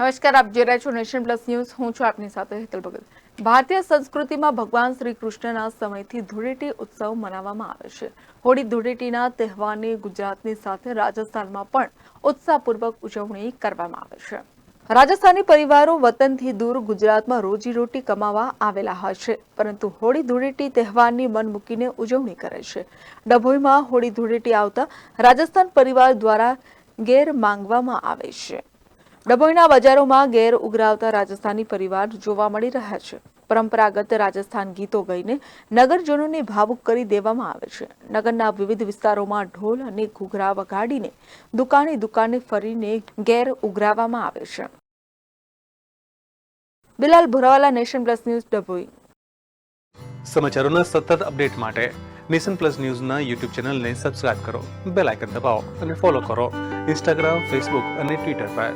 નમસ્કાર, આપ જોઈ રહ્યા છો નેશન પ્લસ ન્યૂઝ. હું છું આપની સાથે હેતલ ભગત. ભારતીય સંસ્કૃતિમાં ભગવાન શ્રી કૃષ્ણના સમયથી ધૂળેટી ઉત્સવ મનાવવામાં આવે છે. હોળી ધૂળેટીના તહેવારની ગુજરાતની સાથે રાજસ્થાનમાં પણ ઉત્સાહપૂર્વક ઉજવણી કરવામાં આવે છે. રાજસ્થાની પરિવારો વતનથી દૂર ગુજરાતમાં રોજીરોટી કમાવા આવેલા હોય છે, પરંતુ હોળી ધૂળેટી તહેવારની મન મૂકીને ઉજવણી કરે છે. ડભોઈમાં હોળી ધૂળેટી આવતા રાજસ્થાન પરિવાર દ્વારા ઘેર માંગવામાં આવે છે. ડભોઈના બજારોમાં ઘેર ઉઘરાવતા રાજસ્થાની પરિવાર જોવા મળી રહ્યા છે. પરંપરાગત રાજસ્થાન ગીતો ગાઈને નગરજનોને ભાવુક કરી દેવામાં આવે છે. નગરના વિવિધ વિસ્તારોમાં ઢોલ અને ઘૂઘરા વગાડીને દુકાને ફરીને ઘેર ઉઘરાવવામાં આવે છે. Bilal Bhurawala, Nation Plus News, Dabhoi. સમાચારોના સતત અપડેટ માટે નેશન પ્લસ ન્યૂઝના યુટ્યુબ ચેનલને સબસ્ક્રાઇબ કરો, બેલ આઇકન દબાવો અને ફોલો કરો ઇન્સ્ટાગ્રામ, ફેસબુક અને ટ્વિટર પર.